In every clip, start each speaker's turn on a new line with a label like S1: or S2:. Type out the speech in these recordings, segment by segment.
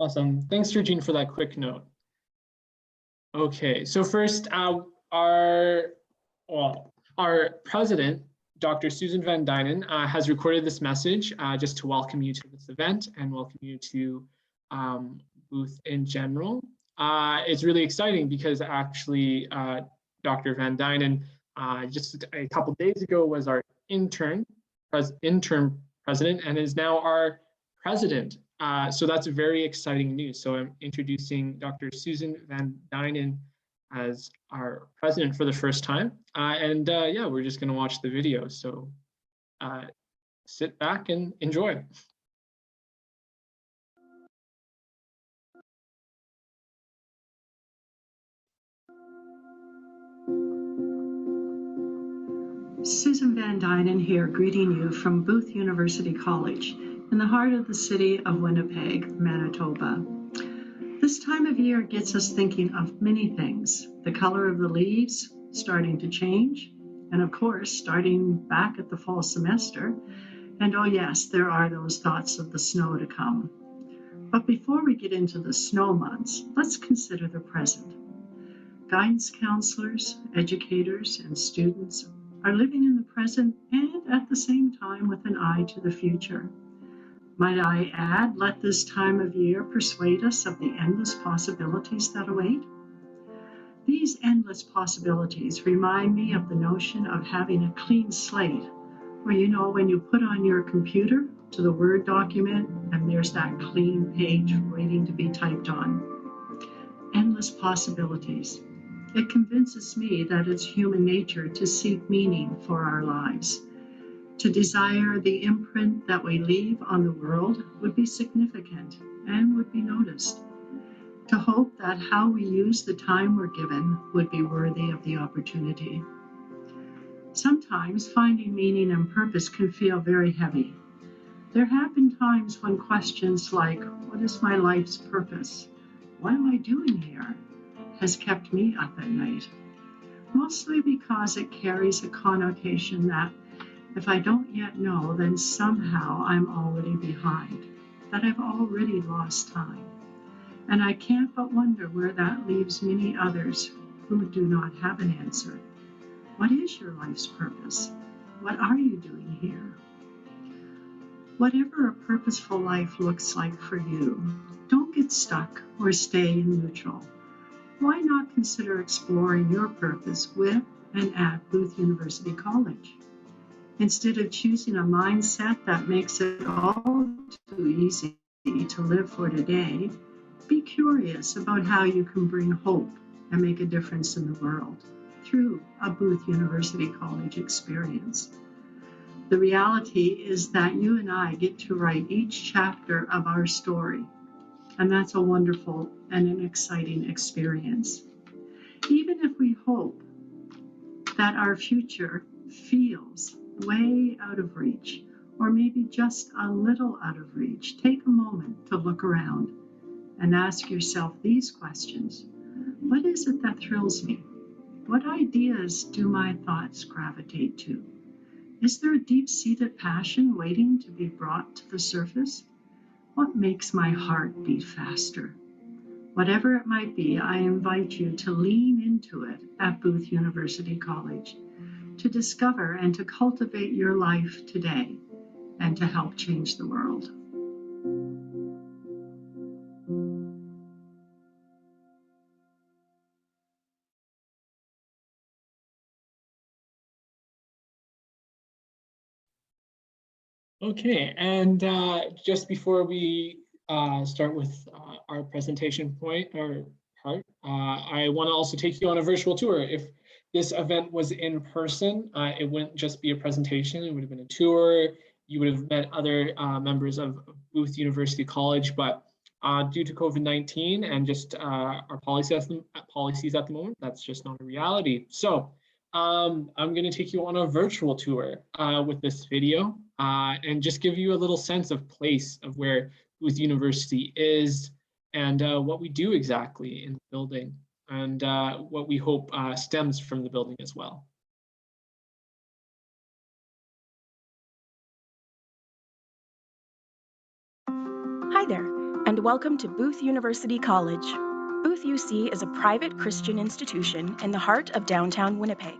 S1: Awesome. Thanks, Georgine, for that quick note. Okay, so first, our president, Dr. Susan Van Dynen, has recorded this message just to welcome you to this event and welcome you to Booth in general. It's really exciting because actually Dr. Van Dynen just a couple days ago was our interim president and is now our president. So that's very exciting news. So I'm introducing Dr. Susan Van Dynen as our president for the first time. Yeah, we're just gonna watch the video. So sit back and enjoy.
S2: Susan Van Dynen here, greeting you from Booth University College in the heart of the city of Winnipeg, Manitoba. This time of year gets us thinking of many things. The color of the leaves starting to change, and of course, starting back at the fall semester. And oh yes, there are those thoughts of the snow to come. But before we get into the snow months, let's consider the present. Guidance counselors, educators, and students are living in the present and at the same time with an eye to the future. Might I add, let this time of year persuade us of the endless possibilities that await? These endless possibilities remind me of the notion of having a clean slate, where you know when you put on your computer to the Word document and there's that clean page waiting to be typed on. Endless possibilities. It convinces me that it's human nature to seek meaning for our lives. To desire the imprint that we leave on the world would be significant and would be noticed. To hope that how we use the time we're given would be worthy of the opportunity. Sometimes finding meaning and purpose can feel very heavy. There have been times when questions like, what is my life's purpose? What am I doing here? Has kept me up at night, mostly because it carries a connotation that if I don't yet know, then somehow I'm already behind, that I've already lost time. And I can't but wonder where that leaves many others who do not have an answer. What is your life's purpose? What are you doing here? Whatever a purposeful life looks like for you, don't get stuck or stay in neutral. Why not consider exploring your purpose with and at Booth University College? Instead of choosing a mindset that makes it all too easy to live for today, be curious about how you can bring hope and make a difference in the world through a Booth University College experience. The reality is that you and I get to write each chapter of our story. And that's a wonderful and an exciting experience. Even if we hope that our future feels way out of reach, or maybe just a little out of reach, take a moment to look around and ask yourself these questions. What is it that thrills me? What ideas do my thoughts gravitate to? Is there a deep-seated passion waiting to be brought to the surface? What makes my heart beat faster? Whatever it might be, I invite you to lean into it at Booth University College, to discover and to cultivate your life today, and to help change the world.
S1: Okay, and just before we start with our presentation point or part, I want to also take you on a virtual tour. If this event was in person, it wouldn't just be a presentation, it would have been a tour. You would have met other members of Booth University College, but due to COVID-19 and just our policies at the moment, that's just not a reality. So I'm going to take you on a virtual tour with this video and just give you a little sense of place of where Booth University is and what we do exactly in the building and what we hope stems from the building as well.
S3: Hi there. and welcome to Booth University College. Booth UC is a private Christian institution in the heart of downtown Winnipeg.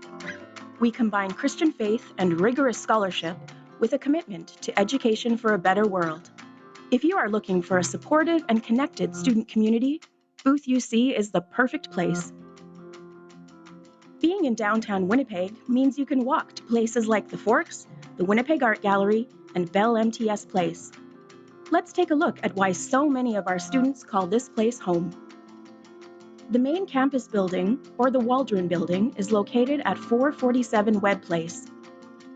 S3: We combine Christian faith and rigorous scholarship with a commitment to education for a better world. If you are looking for a supportive and connected student community, Booth UC is the perfect place. Being in downtown Winnipeg means you can walk to places like the Forks, the Winnipeg Art Gallery, and Bell MTS Place. Let's take a look at why so many of our students call this place home. The main campus building, or the Waldron Building, is located at 447 Webb Place.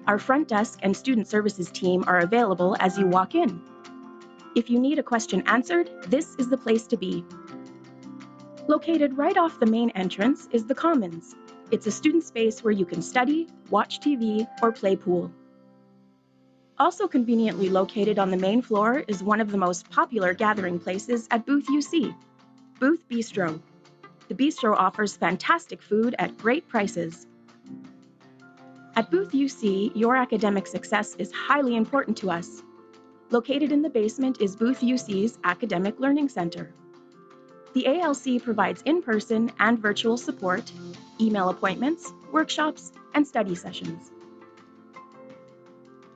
S3: Our front desk and student services team are available as you walk in. If you need a question answered, this is the place to be. Located right off the main entrance is the Commons. It's a student space where you can study, watch TV, or play pool. Also conveniently located on the main floor is one of the most popular gathering places at Booth UC, Booth Bistro. The bistro offers fantastic food at great prices. At Booth UC, your academic success is highly important to us. Located in the basement is Booth UC's Academic Learning Center. The ALC provides in-person and virtual support, email appointments, workshops, and study sessions.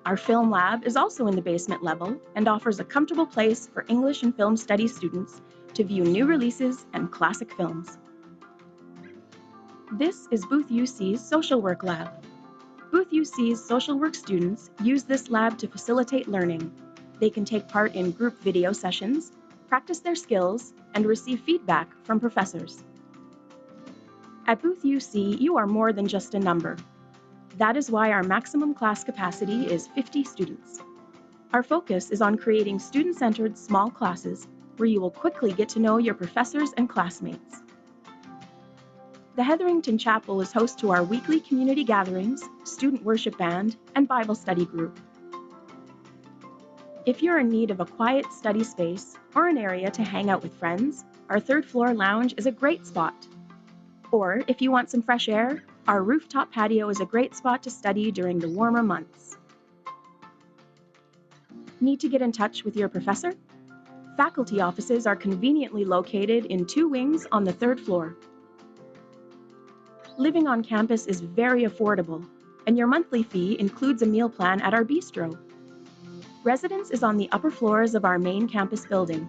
S3: Our film lab is also in the basement level and offers a comfortable place for English and film studies students to view new releases and classic films. This is Booth UC's Social Work Lab. Booth UC's social work students use this lab to facilitate learning. They can take part in group video sessions, practice their skills, and receive feedback from professors. At Booth UC, you are more than just a number. That is why our maximum class capacity is 50 students. Our focus is on creating student-centered small classes where you will quickly get to know your professors and classmates. The Hetherington Chapel is host to our weekly community gatherings, student worship band, and Bible study group. If you're in need of a quiet study space or an area to hang out with friends, our third floor lounge is a great spot. Or if you want some fresh air, our rooftop patio is a great spot to study during the warmer months. Need to get in touch with your professor? Faculty offices are conveniently located in 2 wings on the 3rd floor. Living on campus is very affordable, and your monthly fee includes a meal plan at our bistro. Residence is on the upper floors of our main campus building.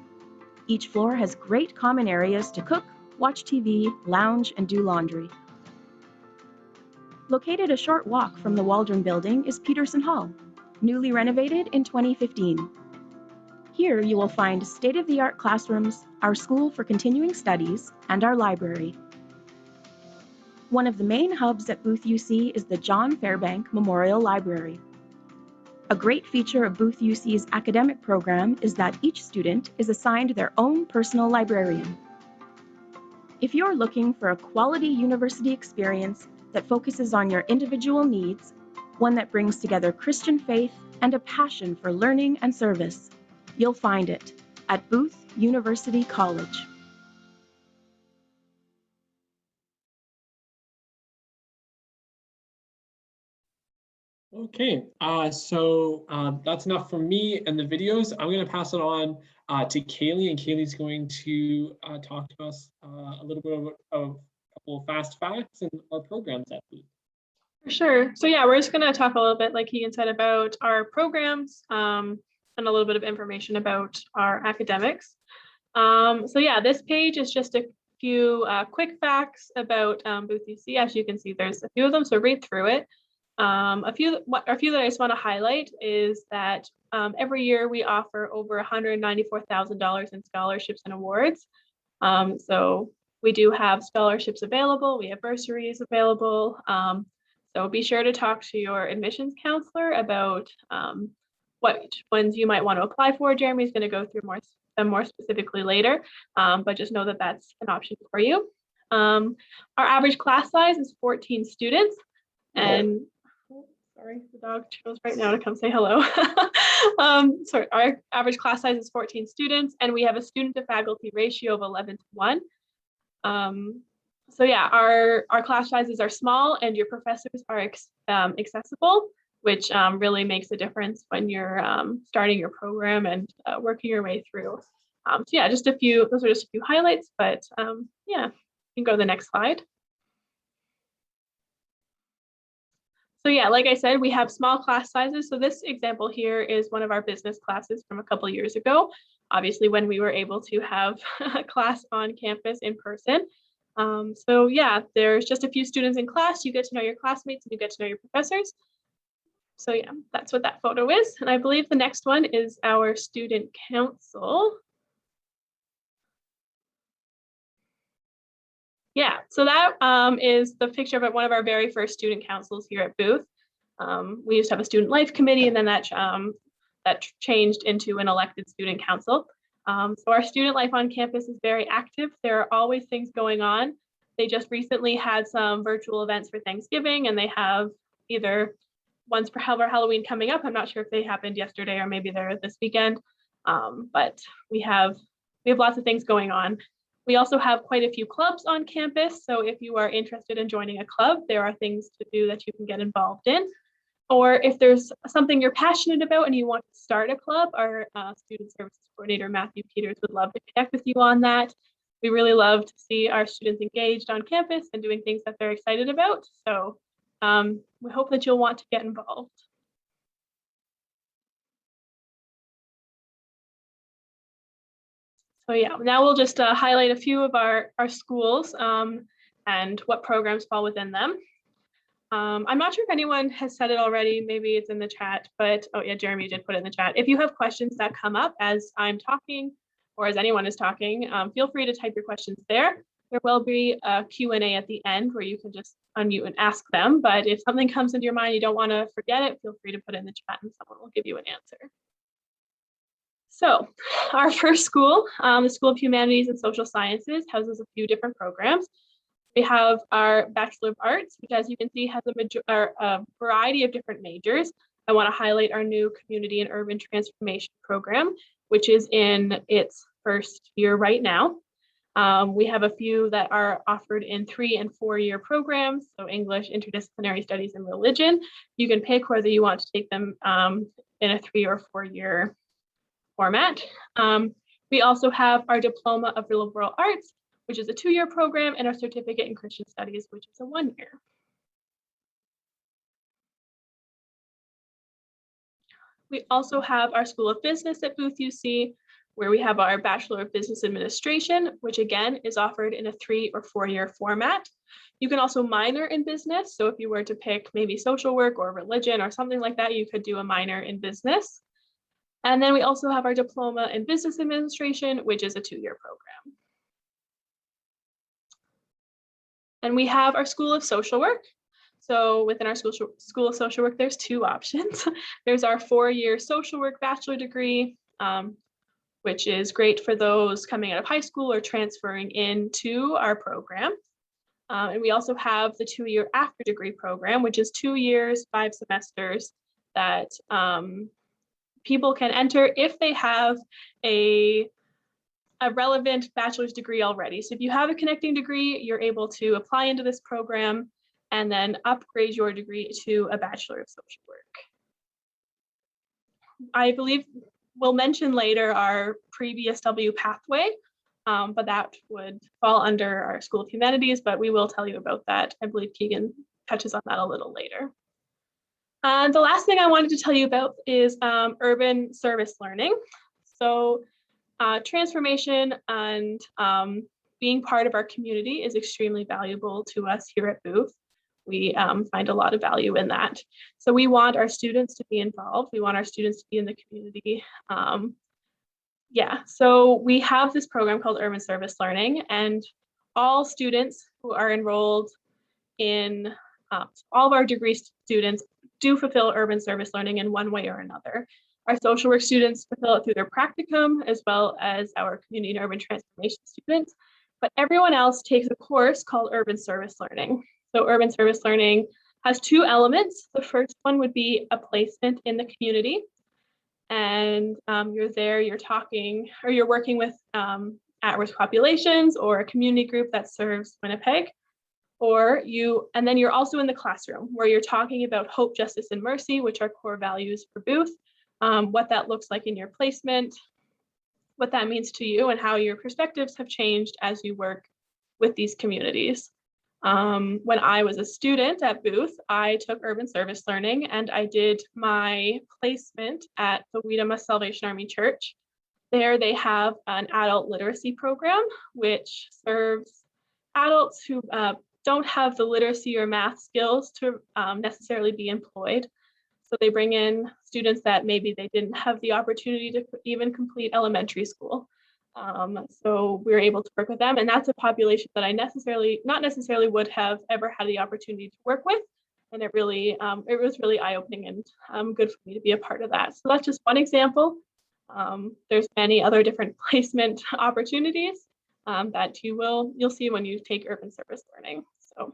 S3: Each floor has great common areas to cook, watch TV, lounge, and do laundry. Located a short walk from the Waldron Building is Peterson Hall, newly renovated in 2015. Here you will find state-of-the-art classrooms, our school for continuing studies, and our library. One of the main hubs at Booth UC is the John Fairbank Memorial Library. A great feature of Booth UC's academic program is that each student is assigned their own personal librarian. If you're looking for a quality university experience that focuses on your individual needs, one that brings together Christian faith and a passion for learning and service, you'll find it at Booth University College.
S1: Okay, so that's enough from me and the videos. I'm going to pass it on to Kaylee, and Kaylee's going to talk to us a little bit of a couple of fast facts and our programs at Booth.
S4: For sure. So yeah, we're just going to talk a little bit, like Keegan said, about our programs and a little bit of information about our academics. So yeah, this page is just a few quick facts about Booth UC. As you can see, there's a few of them, so read through it. A few that I just want to highlight is that every year we offer over $194,000 in scholarships and awards. So we do have scholarships available. We have bursaries available. So be sure to talk to your admissions counselor about what ones you might want to apply for. Jeremy's going to go through them more specifically later, but just know that that's an option for you. Our average class size is 14 students, and sorry, the dog chose right now to come say hello. Sorry, our average class size is 14 students, and we have a student to faculty ratio of 11:1. So yeah, our class sizes are small and your professors are accessible, which really makes a difference when you're starting your program and working your way through. So yeah, those are just a few highlights, but yeah, you can go to the next slide. So yeah, like I said, we have small class sizes. So this example here is one of our business classes from a couple of years ago, obviously when we were able to have a class on campus in person. So yeah, there's just a few students in class. You get to know your classmates and you get to know your professors. So yeah, that's what that photo is. And I believe the next one is our student council. Yeah, so that is the picture of one of our very first student councils here at Booth. We used to have a student life committee, and then that changed into an elected student council. So our student life on campus is very active. There are always things going on. They just recently had some virtual events for Thanksgiving, and they have either ones for Halloween coming up. I'm not sure if they happened yesterday or maybe they're this weekend, but we have lots of things going on. We also have quite a few clubs on campus. So if you are interested in joining a club, there are things to do that you can get involved in. Or if there's something you're passionate about and you want to start a club, our student services coordinator, Matthew Peters, would love to connect with you on that. We really love to see our students engaged on campus and doing things that they're excited about. So we hope that you'll want to get involved. So yeah, now we'll just highlight a few of our schools and what programs fall within them. I'm not sure if anyone has said it already, maybe it's in the chat, but oh yeah, Jeremy did put it in the chat. If you have questions that come up as I'm talking or as anyone is talking, feel free to type your questions there. There will be a Q&A at the end where you can just unmute and ask them, but if something comes into your mind, you don't want to forget it, feel free to put it in the chat and someone will give you an answer. So our first school, the School of Humanities and Social Sciences, houses a few different programs. We have our Bachelor of Arts, which as you can see has a variety of different majors. I want to highlight our new Community and Urban Transformation program, which is in its first year right now. We have a few that are offered in 3- and 4-year programs, so English, Interdisciplinary Studies, and Religion. You can pick whether you want to take them in a 3- or 4-year format. We also have our Diploma of Liberal Arts, which is a 2-year program, and our Certificate in Christian Studies, which is a 1-year. We also have our School of Business at Booth UC, where we have our Bachelor of Business Administration, which again is offered in a 3- or 4-year format. You can also minor in business. So if you were to pick maybe social work or religion or something like that, you could do a minor in business. And then we also have our Diploma in Business Administration, which is a 2-year program. And we have our School of Social Work. So within our School of Social Work, there's 2 options. There's our 4-year social work bachelor degree, which is great for those coming out of high school or transferring into our program. And we also have the 2-year after degree program, which is 2 years, 5 semesters that people can enter if they have a relevant bachelor's degree already. So if you have a connecting degree, you're able to apply into this program and then upgrade your degree to a Bachelor of Social Work. I believe we'll mention later our PreBSW Pathway, but that would fall under our School of Humanities, but we will tell you about that. I believe Keegan touches on that a little later. The last thing I wanted to tell you about is urban service learning. So transformation and being part of our community is extremely valuable to us here at Booth. We find a lot of value in that. So we want our students to be involved. We want our students to be in the community. So we have this program called Urban Service Learning, and all students who are enrolled in all of our degree students do fulfill urban service learning in one way or another. Our social work students fulfill it through their practicum, as well as our community and urban transformation students. But everyone else takes a course called urban service learning. So urban service learning has 2 elements. The first one would be a placement in the community. And you're there, you're talking, or you're working with at-risk populations or a community group that serves Winnipeg. And then you're also in the classroom where you're talking about hope, justice, and mercy, which are core values for Booth, what that looks like in your placement, what that means to you and how your perspectives have changed as you work with these communities. When I was a student at Booth, I took urban service learning and I did my placement at the Weedama Salvation Army Church. There they have an adult literacy program, which serves adults who don't have the literacy or math skills to necessarily be employed. So they bring in students that maybe they didn't have the opportunity to even complete elementary school. So we were able to work with them, and that's a population that I not necessarily would have ever had the opportunity to work with. And it was really eye-opening and good for me to be a part of that. So that's just one example. There's many other different placement opportunities that you'll see when you take urban service learning. So.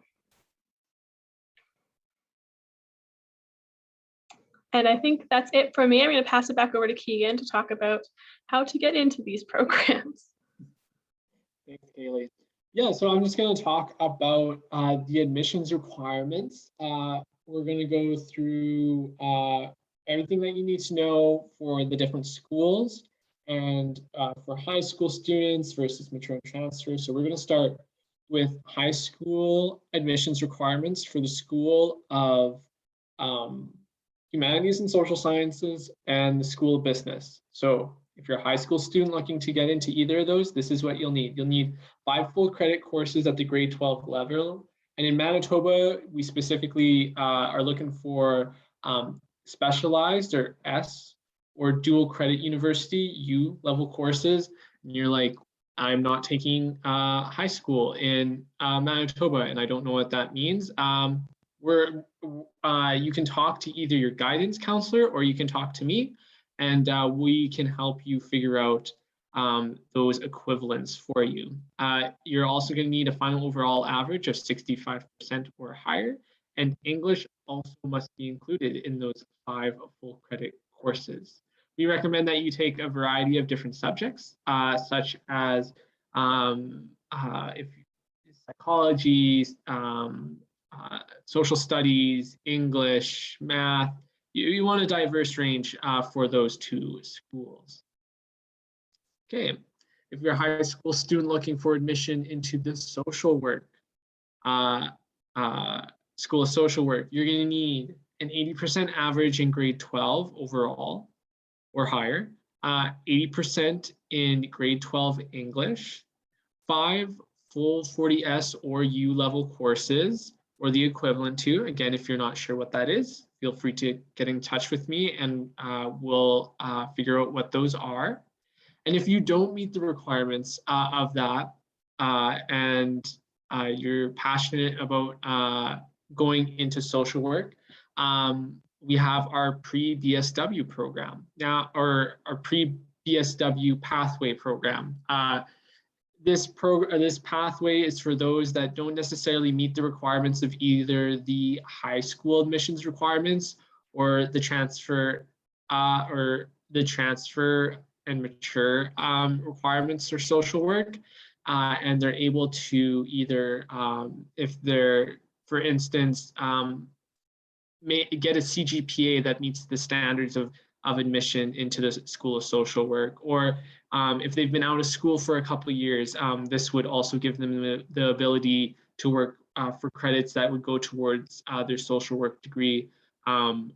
S4: And I think that's it for me. I'm going to pass it back over to Keegan to talk about how to get into these programs.
S1: Thanks, Kaylee. Yeah, so I'm just going to talk about the admissions requirements. We're going to go through everything that you need to know for the different schools and for high school students versus mature and transfer. So we're going to start with high school admissions requirements for the School of Humanities and Social Sciences and the School of Business. So if you're a high school student looking to get into either of those, this is what you'll need. You'll need 5 full credit courses at the grade 12 level. And in Manitoba, we specifically are looking for specialized or S or dual credit university U level courses. And you're like, I'm not taking high school in Manitoba and I don't know what that means. You can talk to either your guidance counselor or you can talk to me, and we can help you figure out those equivalents for you. You're also going to need a final overall average of 65% or higher, and English also must be included in those 5 full credit courses. We recommend that you take a variety of different subjects, such as psychology, social studies, English, math. You want a diverse range for those 2 schools. Okay, if you're a high school student looking for admission into the social work, School of Social Work, you're going to need an 80% average in grade 12 overall or higher, 80% in grade 12 English, 5 full 40S or U level courses, or the equivalent to. Again, if you're not sure what that is, feel free to get in touch with me and we'll figure out what those are. And if you don't meet the requirements of that and you're passionate about going into social work, we have our PreBSW program now, or our PreBSW Pathway program. This pathway is for those that don't necessarily meet the requirements of either the high school admissions requirements or the transfer and mature requirements for social work, and they're able to either, if they're, for instance, may get a CGPA that meets the standards of admission into the School of Social Work, or if they've been out of school for a couple of years, this would also give them the ability to work for credits that would go towards their social work degree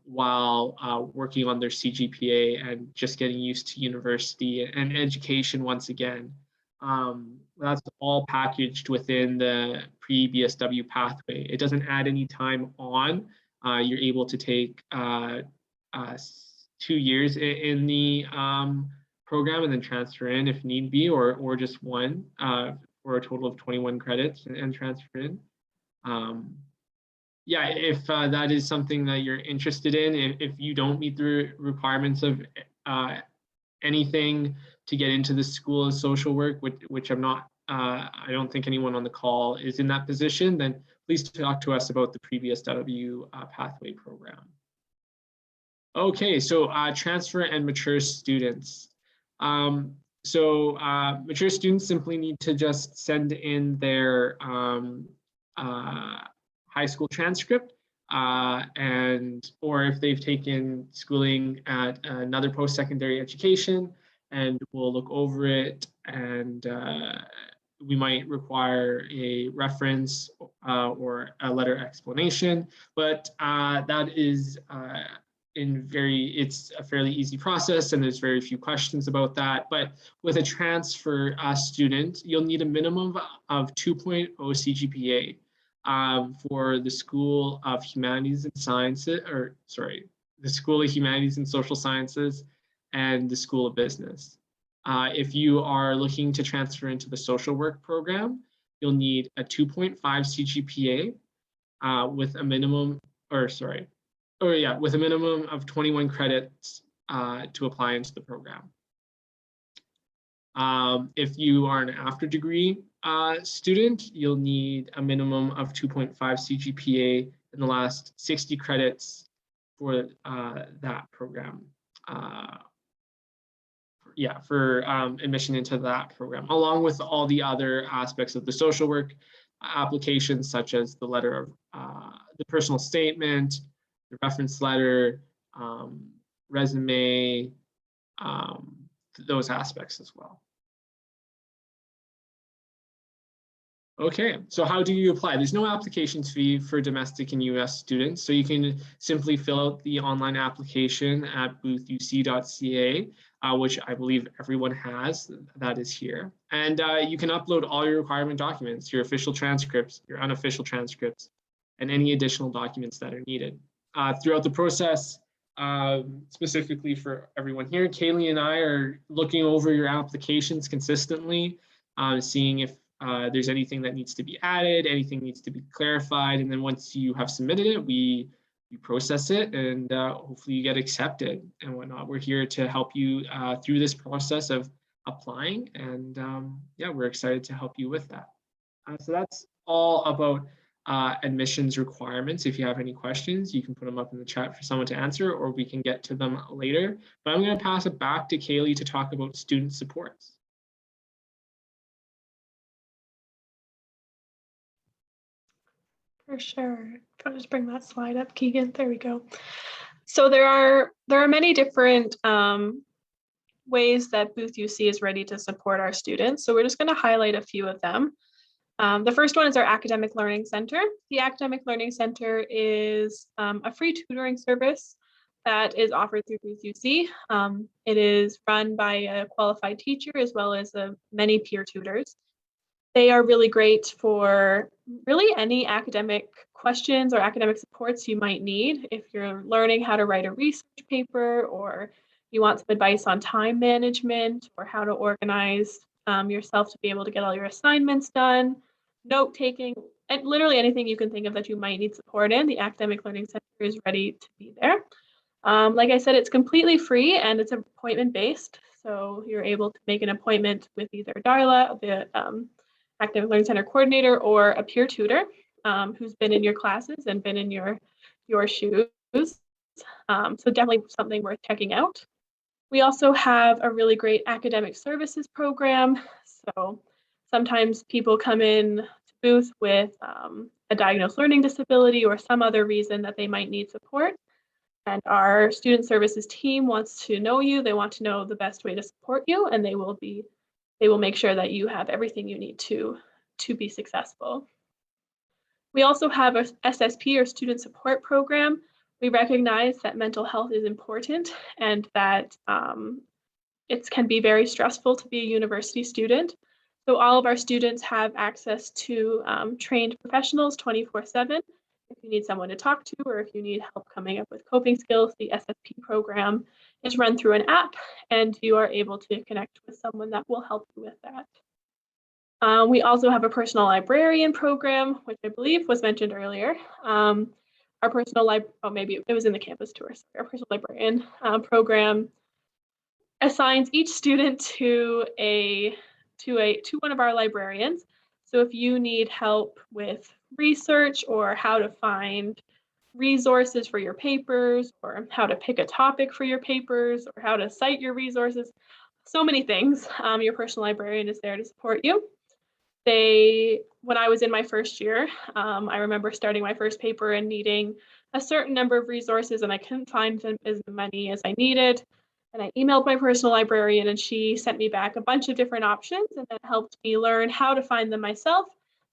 S1: while working on their CGPA and just getting used to university and education once again. That's all packaged within the PreBSW pathway. It doesn't add any time on. You're able to take 2 years in the program and then transfer in if need be, or just 1 for a total of 21 credits and transfer in. Yeah, if that is something that you're interested in, if you don't meet the requirements of anything to get into the School of Social Work, which I'm not, I don't think anyone on the call is in that position, then please talk to us about the PreBSW Pathway program. Okay, so transfer and mature students. Mature students simply need to just send in their high school transcript, or if they've taken schooling at another post-secondary education, and we'll look over it, and we might require a reference or a letter explanation, but that is it's a fairly easy process, and there's very few questions about that. But with a transfer student, you'll need a minimum of 2.0 CGPA for the School of Humanities and Sciences, or sorry, the School of Humanities and Social Sciences and the School of Business. If you are looking to transfer into the social work program, you'll need a 2.5 CGPA with a minimum, with a minimum of 21 credits to apply into the program. If you are an after degree student, you'll need a minimum of 2.5 CGPA in the last 60 credits for that program. For admission into that program, along with all the other aspects of the social work applications, such as the letter of the personal statement, the reference letter, resume, those aspects as well. Okay, so how do you apply? There's no application fee for domestic and US students, so you can simply fill out the online application at boothuc.ca, which I believe everyone has, that is here. And you can upload all your requirement documents, your official transcripts, your unofficial transcripts, and any additional documents that are needed. Throughout the process, specifically for everyone here, Kaylee and I are looking over your applications consistently, seeing if there's anything that needs to be added, anything needs to be clarified, and then once you have submitted it, we process it, and hopefully you get accepted and whatnot. We're here to help you through this process of applying, and we're excited to help you with that. So that's all about admissions requirements. If you have any questions, you can put them up in the chat for someone to answer, or we can get to them later. But I'm going to pass it back to Kaylee to talk about student supports.
S4: For sure. I'll just bring that slide up, Keegan. There we go. So there are many different ways that Booth UC is ready to support our students. So we're just going to highlight a few of them. The first one is our Academic Learning Center. The Academic Learning Center is a free tutoring service that is offered through Booth UC. It is run by a qualified teacher as well as many peer tutors. They are really great for really any academic questions or academic supports you might need. If you're learning how to write a research paper, or you want some advice on time management, or how to organize yourself to be able to get all your assignments done, note taking, and literally anything you can think of that you might need support in, the Academic Learning Center is ready to be there. Like I said, it's completely free and it's appointment based. So you're able to make an appointment with either Darla, the Academic Learning Center coordinator, or a peer tutor who's been in your classes and been in your shoes. So definitely something worth checking out. We also have a really great academic services program. So sometimes people come in to Booth with a diagnosed learning disability or some other reason that they might need support. And our student services team wants to know you. They want to know the best way to support you, and they will make sure that you have everything you need to be successful. We also have a SSP, or student support program. We recognize that mental health is important and that it can be very stressful to be a university student. So all of our students have access to trained professionals 24/7. If you need someone to talk to, or if you need help coming up with coping skills, the SSP program is run through an app, and you are able to connect with someone that will help you with that. We also have a personal librarian program, which I believe was mentioned earlier. Our personal maybe it was in the campus tour. So our personal librarian program assigns each student to one of our librarians. So if you need help with research, or how to find resources for your papers, or how to pick a topic for your papers, or how to cite your resources, so many things, your personal librarian is there to support you. When I was in my first year, I remember starting my first paper and needing a certain number of resources, and I couldn't find as many as I needed. And I emailed my personal librarian and she sent me back a bunch of different options, and that helped me learn how to find them myself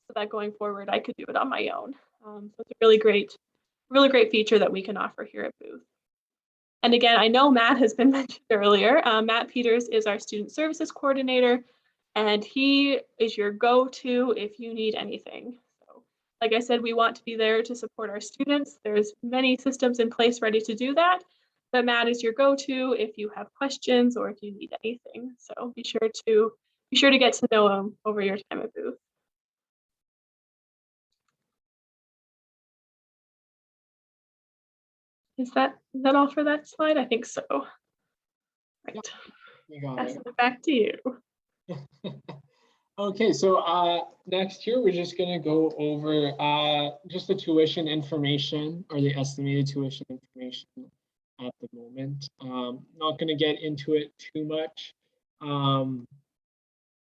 S4: so that going forward I could do it on my own. So it's a really great feature that we can offer here at Booth. And again, I know Matt has been mentioned earlier. Matt Peters is our student services coordinator, and he is your go-to if you need anything. So, like I said, we want to be there to support our students. There's many systems in place ready to do that, but Matt is your go-to if you have questions or if you need anything. So be sure to get to know him over your time at Booth. Is that all for that slide? I think so. Right.
S1: You got
S4: Pass
S1: it.
S4: it back to you.
S1: Okay, so next here, we're just gonna go over just the tuition information or the estimated tuition information at the moment. Not gonna get into it too much.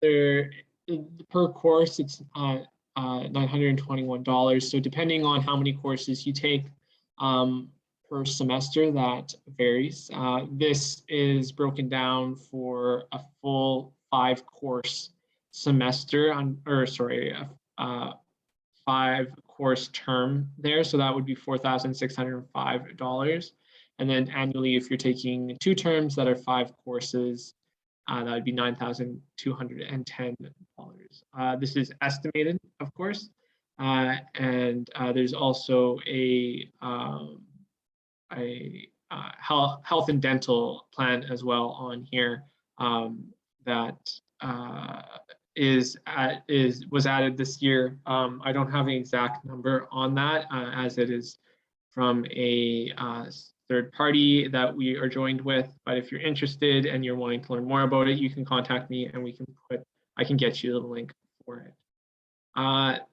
S1: There, per course, it's $921. So depending on how many courses you take per semester, that varies. This is broken down for a full 5-course semester a 5-course term there. So that would be $4,605. And then annually, if you're taking 2 terms that are 5 courses, that would be $9,210. This is estimated, of course. And there's also a health and dental plan as well on here that was added this year. I don't have an exact number on that as it is from a third party that we are joined with. But if you're interested and you're wanting to learn more about it, you can contact me and I can get you the link for it.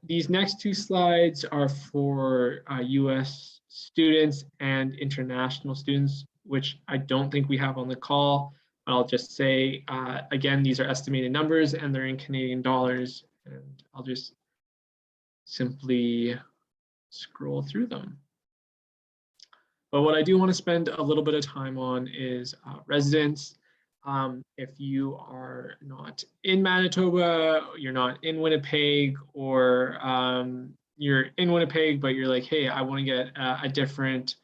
S1: These next 2 slides are for US students and international students, which I don't think we have on the call. I'll just say, again, these are estimated numbers and they're in Canadian dollars. And I'll just simply scroll through them. But what I do want to spend a little bit of time on is residents. If you are not in Manitoba, you're not in Winnipeg, or you're in Winnipeg, but you're like, hey, I want to get a different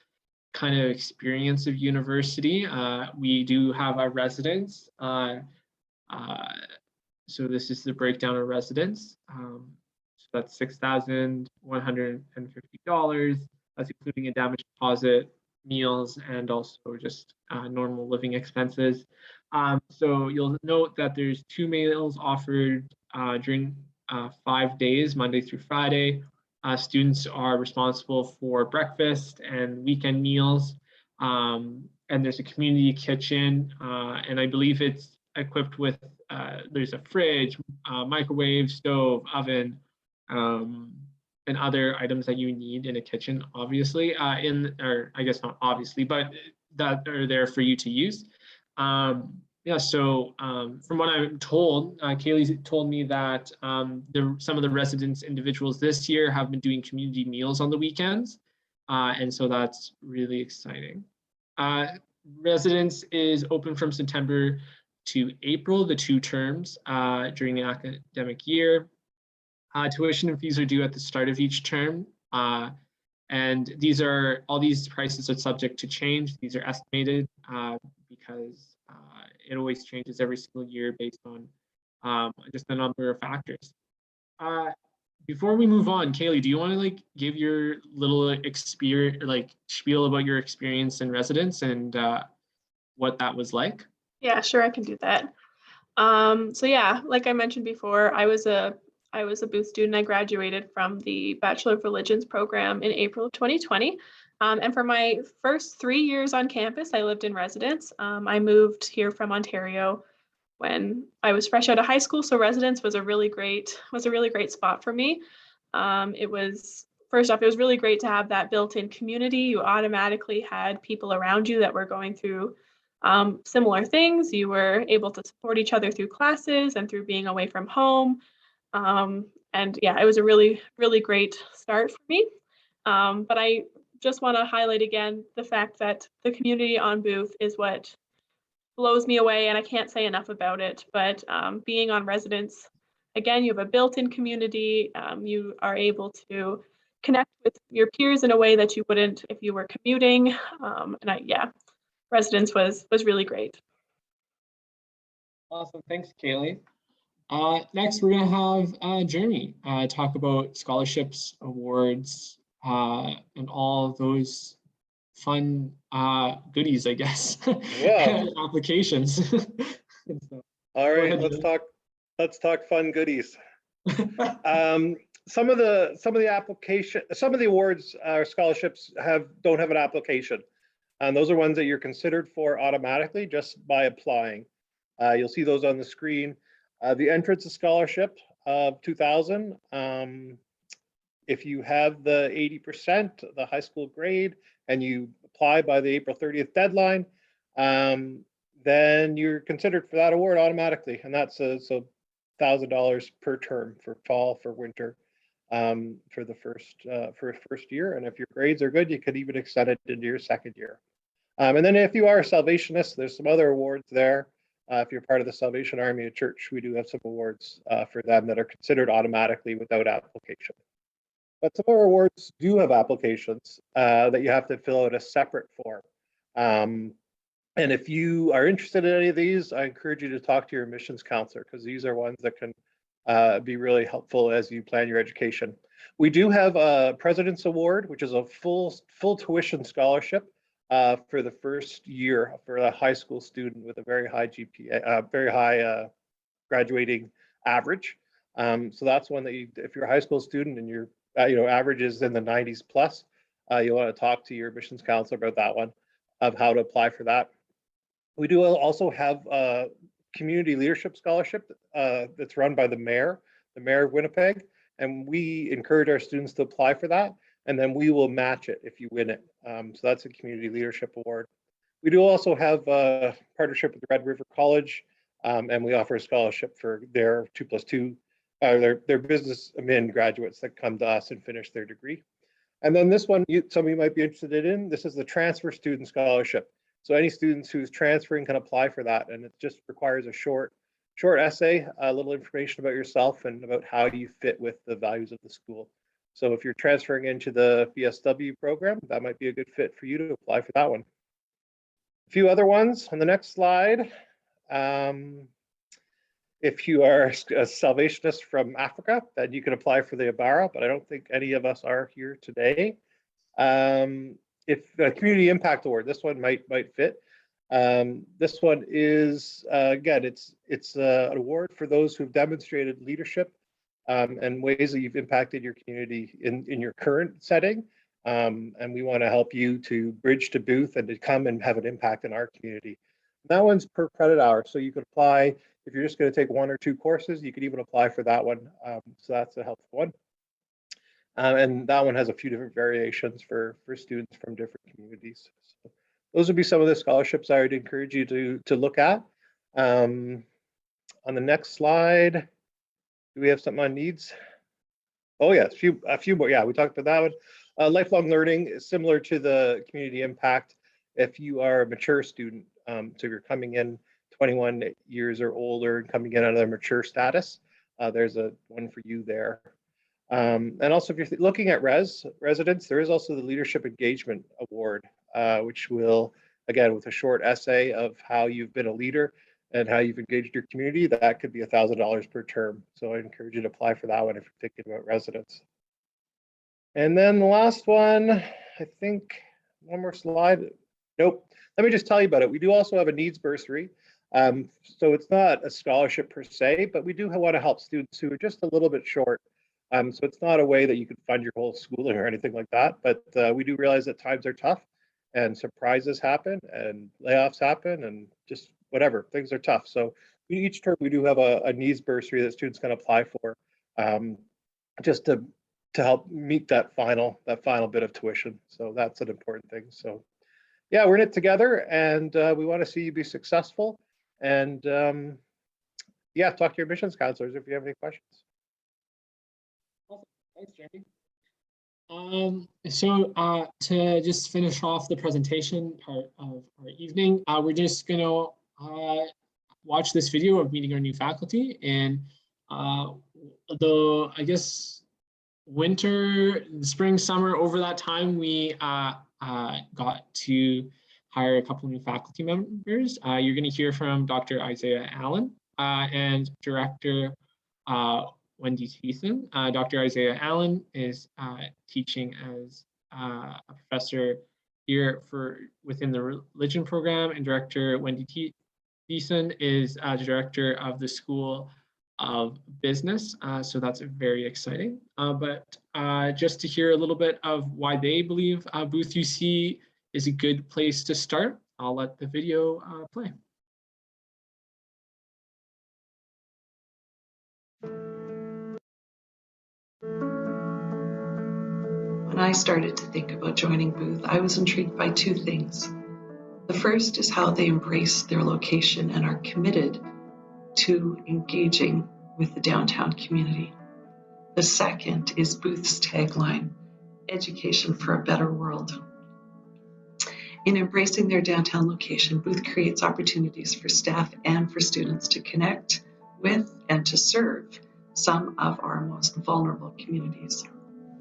S1: kind of experience of university, we do have our residents. So this is the breakdown of residents. So that's $6,150. That's including a damage deposit, meals, and also just normal living expenses. So you'll note that there's 2 meals offered during 5 days, Monday through Friday. Students are responsible for breakfast and weekend meals. And there's a community kitchen, and I believe it's equipped with, there's a fridge, microwave, stove, oven, and other items that you need in a kitchen, obviously, or I guess not obviously, but that are there for you to use. Yeah, so from what I'm told, Kaylee told me that some of the residents individuals this year have been doing community meals on the weekends. And so that's really exciting. Residence is open from September to April, the 2 terms during the academic year. Tuition and fees are due at the start of each term. And all these prices are subject to change. These are estimated because it always changes every single year based on just a number of factors. Before we move on, Kaylee, do you want to give your little experience, spiel about your experience in residence and what that was like?
S4: Yeah, sure, I can do that. So yeah, like I mentioned before, I was a Booth student. I graduated from the Bachelor of Religions program in April of 2020. And for my first 3 years on campus, I lived in residence. I moved here from Ontario when I was fresh out of high school, so residence was a really great spot for me. First off, it was really great to have that built-in community. You automatically had people around you that were going through similar things. You were able to support each other through classes and through being away from home. And yeah, it was a really, really great start for me. But I just want to highlight again the fact that the community on Booth is what blows me away, and I can't say enough about it. But being on residence, again, you have a built-in community. You are able to connect with your peers in a way that you wouldn't if you were commuting. Yeah, residence was really great.
S1: Awesome, thanks, Kaylee. Next, we're gonna have Jeremy talk about scholarships, awards, and all of those fun goodies, I guess.
S5: Yeah.
S1: Applications.
S5: All right,
S1: ahead,
S5: let's talk fun goodies. Some of the awards or scholarships don't have an application, and those are ones that you're considered for automatically just by applying. You'll see those on the screen. The entrance scholarship of 2000. If you have the 80%, the high school grade, and you apply by the April 30th deadline, then you're considered for that award automatically, and that's $1,000 per term for fall, for winter, for the first year. And if your grades are good, you could even extend it into your second year. And then if you are a Salvationist, there's some other awards there. If you're part of the Salvation Army of Church, we do have some awards for them that are considered automatically without application. But some of our awards do have applications that you have to fill out a separate form. And if you are interested in any of these, I encourage you to talk to your admissions counselor, because these are ones that can be really helpful as you plan your education. We do have a President's Award, which is a full tuition scholarship for the first year for a high school student with a very high GPA, very high graduating average. So that's one that if you're a high school student and your average is in the 90s plus, you want to talk to your admissions counselor about that one, of how to apply for that. We do also have a community leadership scholarship that's run by the mayor of Winnipeg, and we encourage our students to apply for that, and then we will match it if you win it. So that's a community leadership award. We do also have a partnership with Red River College, and we offer a scholarship for their 2+2, their business admin graduates that come to us and finish their degree. And then this one, some of you might be interested in. This is the Transfer Student Scholarship. So any students who's transferring can apply for that, and it just requires a short essay, a little information about yourself and about how you fit with the values of the school. So if you're transferring into the BSW program, that might be a good fit for you to apply for that one. A few other ones on the next slide. If you are a Salvationist from Africa, then you can apply for the Abara, but I don't think any of us are here today. If the Community Impact Award, this one might fit. This one is, again, it's an award for those who've demonstrated leadership and ways that you've impacted your community in your current setting. And we want to help you to bridge to Booth and to come and have an impact in our community. That one's per credit hour, so you could apply. If you're just going to take 1 or 2 courses, you could even apply for that one. So that's a helpful one. And that one has a few different variations for students from different communities. So those would be some of the scholarships I would encourage you to look at. On the next slide, do we have something on needs? Oh yeah, a few more. Yeah, we talked about that one. Lifelong learning is similar to the community impact. If you are a mature student, so you're coming in 21 years or older and coming in under mature status, there's a one for you there. And also, if you're looking at residents, there is also the Leadership Engagement Award, which will, again, with a short essay of how you've been a leader and how you've engaged your community, that could be $1,000 per term. So I encourage you to apply for that one if you're thinking about residents. And then the last one, I think, one more slide. Nope. Let me just tell you about it. We do also have a needs bursary. So it's not a scholarship per se, but we do want to help students who are just a little bit short. So it's not a way that you could fund your whole schooling or anything like that, but we do realize that times are tough and surprises happen and layoffs happen and just whatever, things are tough. So each term we do have a needs bursary that students can apply for, just to help meet that final bit of tuition. So that's an important thing. So yeah, we're in it together, and we want to see you be successful. And yeah, talk to your admissions counselors if you have any questions.
S1: Thanks, Jeremy. So to just finish off the presentation part of our evening, we're just going to watch this video of meeting our new faculty. And though I guess winter, spring, summer, over that time, we got to hire a couple new faculty members. You're going to hear from Dr. Isaiah Allen and Director Wendy Thiessen. Dr. Isaiah Allen is teaching as a professor here within the religion program, and Director Wendy Thiessen is the director of the School of Business. So that's very exciting. But just to hear a little bit of why they believe Booth UC is a good place to start, I'll let the video play.
S2: When I started to think about joining Booth, I was intrigued by two things. The first is how they embrace their location and are committed to engaging with the downtown community. The second is Booth's tagline, education for a better world. In embracing their downtown location, Booth creates opportunities for staff and for students to connect with and to serve some of our most vulnerable communities.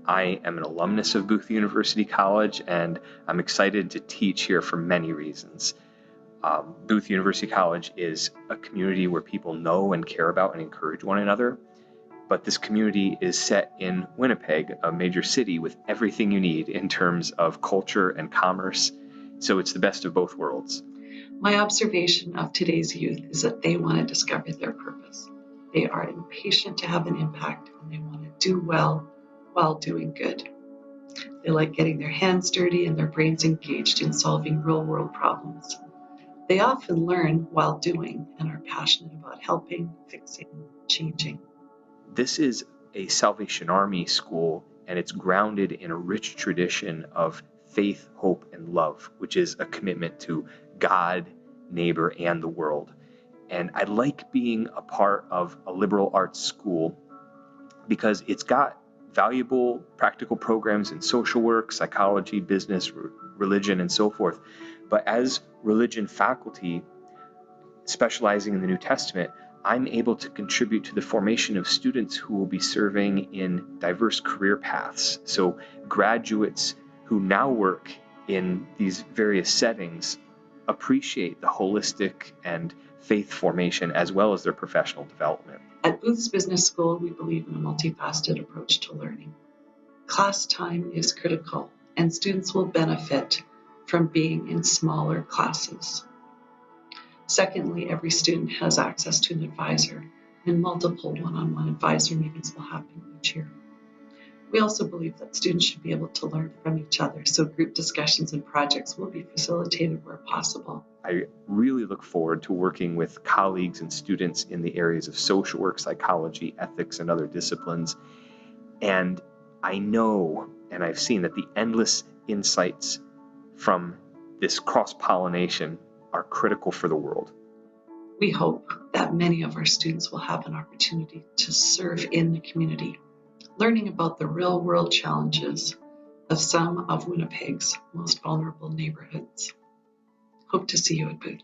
S6: I am an alumnus of Booth University College, and I'm excited to teach here for many reasons. Booth University College is a community where people know and care about and encourage one another, but this community is set in Winnipeg, a major city with everything you need in terms of culture and commerce, so it's the best of both worlds.
S2: My observation of today's youth is that they want to discover their purpose. They are impatient to have an impact, and they want to do well while doing good. They like getting their hands dirty and their brains engaged in solving real-world problems. They often learn while doing and are passionate about helping, fixing, changing.
S6: This is a Salvation Army school, and it's grounded in a rich tradition of faith, hope, and love, which is a commitment to God, neighbor, and the world. And I like being a part of a liberal arts school because it's got valuable practical programs in social work, psychology, business, religion, and so forth. But as religion faculty specializing in the New Testament, I'm able to contribute to the formation of students who will be serving in diverse career paths. So graduates who now work in these various settings appreciate the holistic and faith formation as well as their professional development.
S2: At Booth's Business School, we believe in a multifaceted approach to learning. Class time is critical, and students will benefit from being in smaller classes. Secondly, every student has access to an advisor, and multiple one-on-one advisor meetings will happen each year. We also believe that students should be able to learn from each other, so group discussions and projects will be facilitated where possible.
S6: I really look forward to working with colleagues and students in the areas of social work, psychology, ethics, and other disciplines. And I know, and I've seen that the endless insights from this cross-pollination are critical for the world.
S2: We hope that many of our students will have an opportunity to serve in the community, learning about the real-world challenges of some of Winnipeg's most vulnerable neighborhoods. Hope to see you at Booth.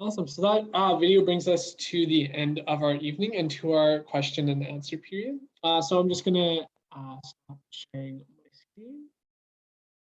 S1: Awesome. So that video brings us to the end of our evening and to our question and answer period. So I'm just going to stop sharing